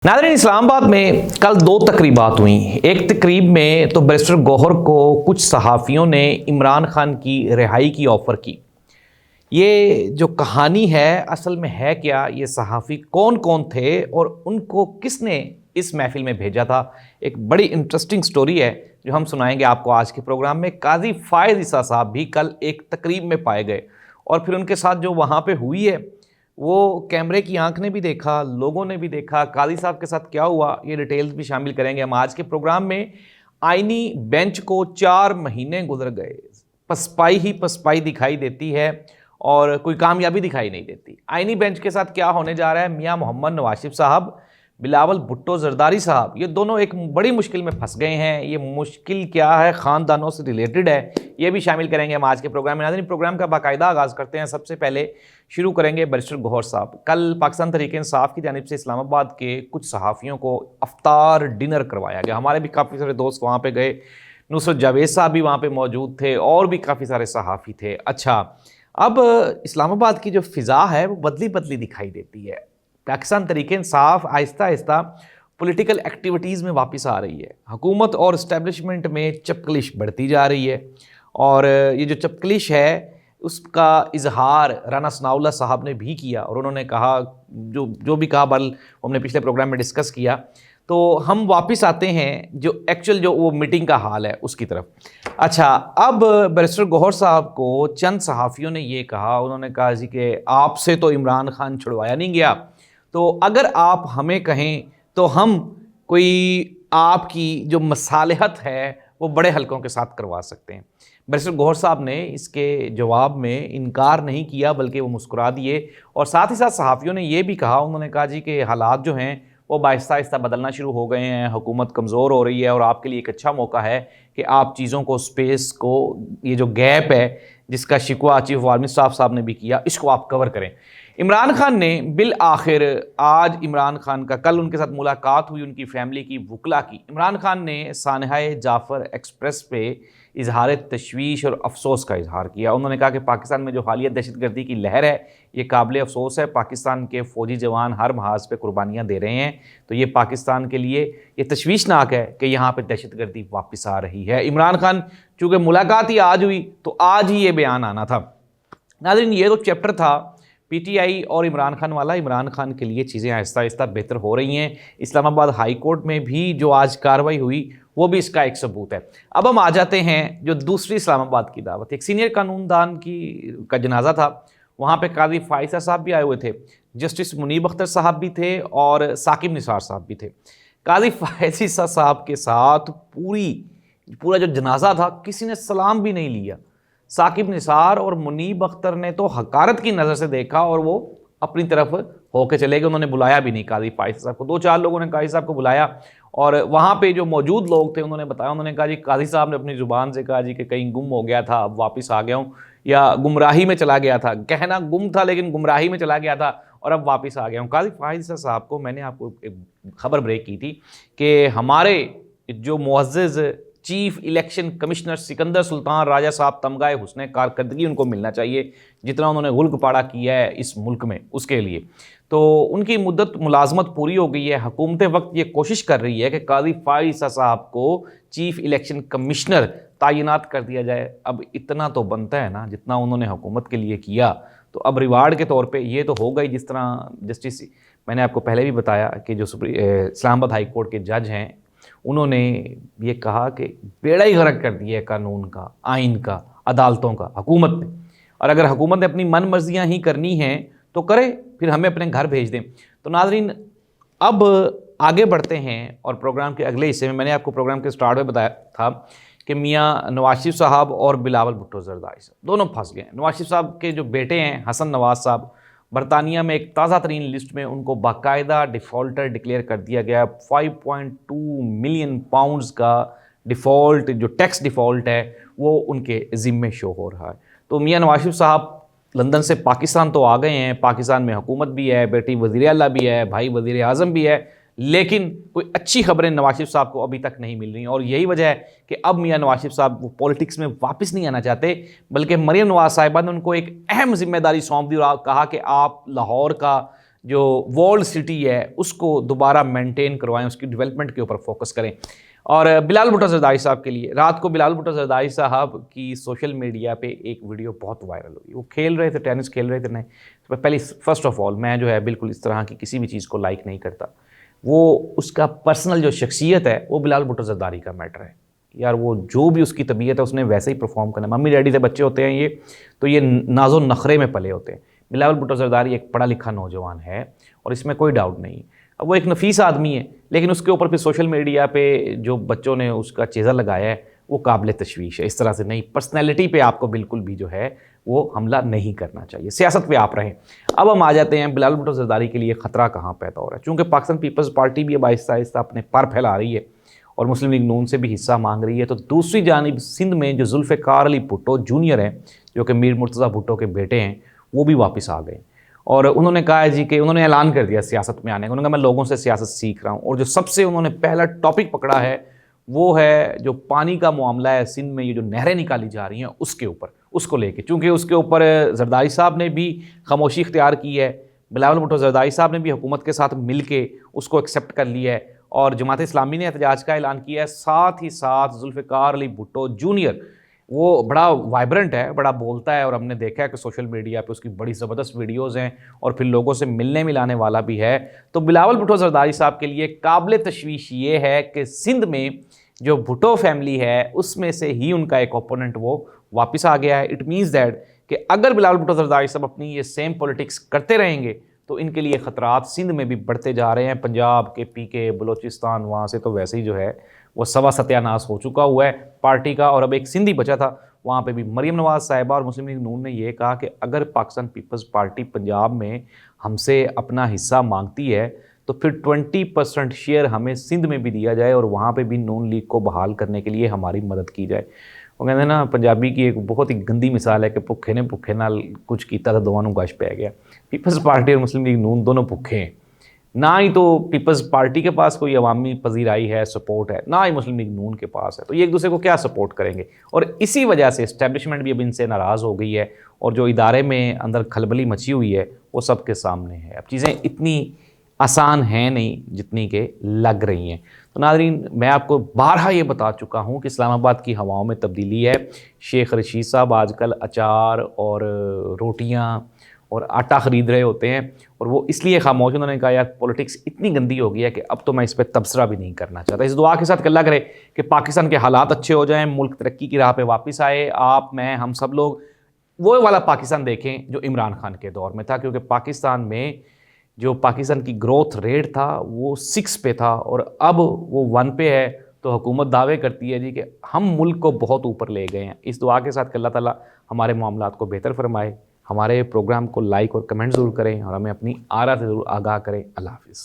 नाज़रीन, इस्लामाबाद में कल दो तकरीबात हुई। एक तकरीब में तो बैरिस्टर गौहर को कुछ सहाफ़ियों ने इमरान खान की रिहाई की ऑफ़र की। ये जो कहानी है असल में है क्या, ये सहाफ़ी कौन कौन थे और उनको किसने इस महफ़िल में भेजा था, एक बड़ी इंटरेस्टिंग स्टोरी है जो हम सुनाएंगे आपको आज के प्रोग्राम में। काजी फ़ायज़ ईसा साहब भी कल एक तकरीब में पाए गए और फिर उनके साथ जो वहाँ पे हुई है वो कैमरे की आंख ने भी देखा, लोगों ने भी देखा। काजी साहब के साथ क्या हुआ ये डिटेल्स भी शामिल करेंगे हम आज के प्रोग्राम में। आईनी बेंच को 4 महीने गुजर गए, पसपाई ही पसपाई दिखाई देती है और कोई कामयाबी दिखाई नहीं देती। आईनी बेंच के साथ क्या होने जा रहा है, मियां मोहम्मद नवाशिफ साहब, बिलावल भुट्टो जरदारी साहब, ये दोनों एक बड़ी मुश्किल में फंस गए हैं। ये मुश्किल क्या है, ख़ानदानों से रिलेटेड है, ये भी शामिल करेंगे हम आज के प्रोग्राम में। नाज़रीन, प्रोग्राम का बाकायदा आगाज़ करते हैं। सबसे पहले शुरू करेंगे बैरिस्टर गौहर साहब। कल पाकिस्तान तहरीक इंसाफ की जानिब से इस्लामाबाद के कुछ सहाफ़ियों को अफ्तार डिनर करवाया गया। हमारे भी काफ़ी सारे दोस्त वहाँ पे गए, नुसरत जावेद साहब भी वहाँ पे मौजूद थे और भी काफ़ी सारे सहाफ़ी थे। अच्छा, अब इस्लामाबाद की जो फ़िज़ा है वो बदली बदली दिखाई देती है। पाकिस्तान तहरीक इंसाफ आहिस्ता आहिस्ता पॉलिटिकल एक्टिविटीज़ में वापस आ रही है। हुकूमत और इस्टेब्लिशमेंट में चपकलिश बढ़ती जा रही है और ये जो चपकलिश है उसका इजहार राना सनाउल्लाह साहब ने भी किया और उन्होंने कहा जो भी कहा, बल हमने पिछले प्रोग्राम में डिस्कस किया। तो हम वापस आते हैं जो एक्चुअल जो वो मीटिंग का हाल है उसकी तरफ। अच्छा, अब बैरिस्टर गौहर साहब को चंद सहाफ़ियों ने ये कहा, उन्होंने कहा जी कि आपसे तो इमरान खान छुड़वाया नहीं गया, तो अगर आप हमें कहें तो हम कोई आपकी जो मसालहत है वो बड़े हलकों के साथ करवा सकते हैं। बैरिस्टर गौहर साहब ने इसके जवाब में इनकार नहीं किया बल्कि वो मुस्कुरा दिए और साथ ही साथ सहाफ़ियों ने ये भी कहा, उन्होंने कहा जी कि हालात जो हैं वो आहिस्ता आहिस्ता बदलना शुरू हो गए हैं, हुकूमत कमज़ोर हो रही है और आपके लिए एक अच्छा मौका है कि आप चीज़ों को, स्पेस को, ये जो गैप है जिसका शिकवा चीफ ऑफ आर्मी स्टाफ साहब ने भी किया, इसको आप कवर करें। इमरान खान ने बिल आखिर आज इमरान खान का कल उनके साथ मुलाकात हुई, उनकी फैमिली की वकला की। इमरान खान ने सानहाए जाफ़र एक्सप्रेस पे इजहार तशवीश और अफसोस का इजहार किया। उन्होंने कहा कि पाकिस्तान में जो हालिया दहशतगर्दी की लहर है ये काबिल अफसोस है। पाकिस्तान के फ़ौजी जवान हर महाज पे कुर्बानियाँ दे रहे हैं, तो ये पाकिस्तान के लिए ये तशवीशनाक है कि यहाँ पे दहशतगर्दी वापस आ रही है। इमरान खान चूँकि मुलाकात ही आज हुई तो आज ही ये बयान आना था। नाज़रीन, ये तो चैप्टर था पीटीआई और इमरान खान वाला। इमरान खान के लिए चीज़ें आहिस्ता आहिस्ता बेहतर हो रही हैं। इस्लामाबाद हाई कोर्ट में भी जो आज कार्रवाई हुई वो भी इसका एक सबूत है। अब हम आ जाते हैं जो दूसरी इस्लामाबाद की दावत। एक सीनियर कानूनदान का जनाजा था, वहाँ पे काजी फ़ायज़ ईसा साहब भी आए हुए थे, जस्टिस मुनीब अख्तर साहब भी थे और साकिब निसार साहब भी थे। काजी फ़ायज़ ईसा साहब के साथ पूरा जो जनाजा था किसी ने सलाम भी नहीं लिया। साकिब निसार और मुनीब अख्तर ने तो हकारत की नज़र से देखा और वो अपनी तरफ होके चले गए, उन्होंने बुलाया भी नहीं काजी फ़ायज़ साहब को। 2-4 लोगों ने काजी साहब को बुलाया और वहाँ पे जो मौजूद लोग थे उन्होंने बताया, उन्होंने कहा जी काजी साहब ने अपनी ज़ुबान से कहा जी कि कहीं गुम हो गया था, अब वापस आ गया हूँ, या गुमराही में चला गया था। कहना गुम था लेकिन गुमराही में चला गया था और अब वापस आ गया हूँ। काजी फ़ायज़ साहब को मैंने आपको एक खबर ब्रेक की थी कि हमारे जो मुअज़्ज़ज़ chief election commissioner Sikandar Sultan Raja साहब तमगाए हुस्ने कारकर्दगी उनको मिलना चाहिए, जितना उन्होंने गुल्क पाड़ा किया है इस मुल्क में उसके लिए। तो उनकी मुद्दत मुलाजमत पूरी हो गई है। हुकूमत वक्त ये कोशिश कर रही है कि काजी फ़ायज़ ईसा साहब को चीफ इलेक्शन कमिश्नर तैनात कर दिया जाए। अब इतना तो बनता है ना, जितना उन्होंने हुकूमत के लिए किया, तो अब रिवार्ड के तौर पर ये तो हो गई। जिस तरह जस्टिस, मैंने आपको पहले भी बताया कि जो इस्लामाबाद हाई कोर्ट के जज हैं उन्होंने ये कहा कि बेड़ा ही गर्क कर दिया है कानून का, आइन का, अदालतों का, हुकूमत ने। और अगर हुकूमत ने अपनी मन मर्जियाँ ही करनी हैं तो करे, फिर हमें अपने घर भेज दें। तो नाज़रीन, अब आगे बढ़ते हैं और प्रोग्राम के अगले हिस्से में मैंने आपको प्रोग्राम के स्टार्ट में बताया था कि मियाँ नवाशिफ साहब और बिलावल भुट्टो जरदारी साहब दोनों फंस गए। नवाशिफ साहब के जो बेटे हैं हसन नवाज साहब, बरतानिया में एक ताज़ा तरीन लिस्ट में उनको बाकायदा डिफ़ॉल्टर डिक्लेयर कर दिया गया। 5.2 मिलियन पाउंड्स का डिफ़ॉल्ट, जो टैक्स डिफ़ॉल्ट है वो उनके ज़िम्मे शो हो रहा है। तो मियाँ नवाशिफ साहब लंदन से पाकिस्तान तो आ गए हैं, पाकिस्तान में हुकूमत भी है, बेटी वज़ीर आला भी है, भाई वज़ीर आज़म भी है, लेकिन कोई अच्छी खबरें नवाशिफ साहब को अभी तक नहीं मिल रही। और यही वजह है कि अब मियाँ नवाशिफ साहब वो पॉलिटिक्स में वापस नहीं आना चाहते, बल्कि मरियम नवाज साहिबा ने उनको एक अहम जिम्मेदारी सौंप दी और कहा कि आप लाहौर का جو وارلڈ سٹی ہے اس کو دوبارہ مینٹین کروائیں، اس کی ڈیولپمنٹ کے اوپر فوکس کریں۔ اور بلال بھٹو زرداری صاحب کے لیے، رات کو بلال بھٹو زرداری صاحب کی سوشل میڈیا پہ ایک ویڈیو بہت وائرل ہوئی، وہ کھیل رہے تھے، ٹینس کھیل رہے تھے۔ نہیں پہلے فرسٹ آف آل میں جو ہے بالکل اس طرح کی کسی بھی چیز کو لائک نہیں کرتا، وہ اس کا پرسنل جو شخصیت ہے وہ بلال بھٹو زرداری کا میٹر ہے یار، وہ جو بھی اس کی طبیعت ہے اس نے ویسے ہی پرفارم کرنا ہے۔ ممی ڈیڈی سے بچے ہوتے ہیں یہ، تو یہ ناز و نخرے میں پلے ہوتے ہیں۔ بلال بھٹو زرداری ایک پڑھا لکھا نوجوان ہے اور اس میں کوئی ڈاؤٹ نہیں۔ اب وہ ایک نفیس آدمی ہے، لیکن اس کے اوپر پھر سوشل میڈیا پہ جو بچوں نے اس کا چیزہ لگایا ہے وہ قابل تشویش ہے۔ اس طرح سے نہیں، پرسنالٹی پہ آپ کو بالکل بھی جو ہے وہ حملہ نہیں کرنا چاہیے، سیاست پہ آپ رہیں۔ اب ہم آ جاتے ہیں بلال بھٹو زرداری کے لیے خطرہ کہاں پیدا ہو رہا ہے، چونکہ پاکستان پیپلز پارٹی بھی اب آہستہ آہستہ اپنے پر پھیلا رہی ہے اور مسلم لیگ نون سے بھی حصہ مانگ رہی ہے، تو دوسری جانب سندھ میں جو ذوالفقار علی بھٹو جونیئر ہیں، جو کہ میر مرتضیٰ بھٹو کے بیٹے ہیں، وہ بھی واپس آ گئے اور انہوں نے کہا ہے جی کہ انہوں نے اعلان کر دیا سیاست میں آنے کا۔ انہوں نے کہا میں لوگوں سے سیاست سیکھ رہا ہوں، اور جو سب سے انہوں نے پہلا ٹاپک پکڑا ہے وہ ہے جو پانی کا معاملہ ہے سندھ میں، یہ جو نہریں نکالی جا رہی ہیں اس کے اوپر، اس کو لے کے، چونکہ اس کے اوپر زرداری صاحب نے بھی خاموشی اختیار کی ہے، بلاول بھٹو زرداری صاحب نے بھی حکومت کے ساتھ مل کے اس کو ایکسیپٹ کر لیا ہے، اور جماعت اسلامی نے احتجاج کا اعلان کیا ہے۔ ساتھ ہی ساتھ ذوالفقار علی بھٹو جونیئر وہ بڑا وائبرنٹ ہے، بڑا بولتا ہے، اور ہم نے دیکھا ہے کہ سوشل میڈیا پہ اس کی بڑی زبردست ویڈیوز ہیں اور پھر لوگوں سے ملنے ملانے والا بھی ہے۔ تو بلاول بھٹو زرداری صاحب کے لیے قابل تشویش یہ ہے کہ سندھ میں جو بھٹو فیملی ہے اس میں سے ہی ان کا ایک اوپوننٹ وہ واپس آ گیا ہے۔ اٹ مینز دیٹ کہ اگر بلاول بھٹو زرداری صاحب اپنی یہ سیم پولیٹکس کرتے رہیں گے تو ان کے لیے خطرات سندھ میں بھی بڑھتے جا رہے ہیں۔ پنجاب کے پی کے، بلوچستان، وہاں سے تو ویسے ہی جو ہے وہ سوا ستیہ ناس ہو چکا ہوا ہے پارٹی کا، اور اب ایک سندھی بچا تھا، وہاں پہ بھی مریم نواز صاحبہ اور مسلم لیگ نون نے یہ کہا کہ اگر پاکستان پیپلز پارٹی پنجاب میں ہم سے اپنا حصہ مانگتی ہے تو پھر 20% شیئر ہمیں سندھ میں بھی دیا جائے اور وہاں پہ بھی نون لیگ کو بحال کرنے کے لیے ہماری مدد کی جائے۔ وہ کہتے ہیں نا پنجابی کی ایک بہت ہی گندی مثال ہے کہ بھکھے نے بھکھے نال کچھ کیتا تو دونوں گش پہ گیا۔ پیپلز پارٹی اور مسلم لیگ نون دونوں بھکھے ہیں، نہ ہی تو پیپلز پارٹی کے پاس کوئی عوامی پذیرائی ہے، سپورٹ ہے، نہ ہی مسلم لیگ نون کے پاس ہے، تو یہ ایک دوسرے کو کیا سپورٹ کریں گے؟ اور اسی وجہ سے اسٹیبلشمنٹ بھی اب ان سے ناراض ہو گئی ہے، اور جو ادارے میں اندر کھلبلی مچی ہوئی ہے وہ سب کے سامنے ہے۔ اب چیزیں اتنی آسان ہیں نہیں جتنی کہ لگ رہی ہیں۔ تو ناظرین، میں آپ کو بارہا یہ بتا چکا ہوں کہ اسلام آباد کی ہواؤں میں تبدیلی ہے۔ شیخ رشید صاحب آج کل اچار اور روٹیاں اور آٹا خرید رہے ہوتے ہیں، اور وہ اس لیے خاموش، انہوں نے کہا یار پولیٹکس اتنی گندی ہو گئی ہے کہ اب تو میں اس پہ تبصرہ بھی نہیں کرنا چاہتا۔ اس دعا کے ساتھ کہ اللہ کرے کہ پاکستان کے حالات اچھے ہو جائیں، ملک ترقی کی راہ پہ واپس آئے، آپ، میں، ہم سب لوگ وہ والا پاکستان دیکھیں جو عمران خان کے دور میں تھا، کیونکہ پاکستان میں جو پاکستان کی گروتھ ریٹ تھا وہ 6 پہ تھا اور اب وہ 1 پہ ہے، تو حکومت دعوے کرتی ہے جی کہ ہم ملک کو بہت اوپر لے گئے ہیں۔ اس دعا کے ساتھ کہ اللہ تعالیٰ ہمارے معاملات کو بہتر فرمائے۔ ہمارے پروگرام کو لائک اور کمنٹ ضرور کریں اور ہمیں اپنی آرا سے ضرور آگاہ کریں۔ اللہ حافظ۔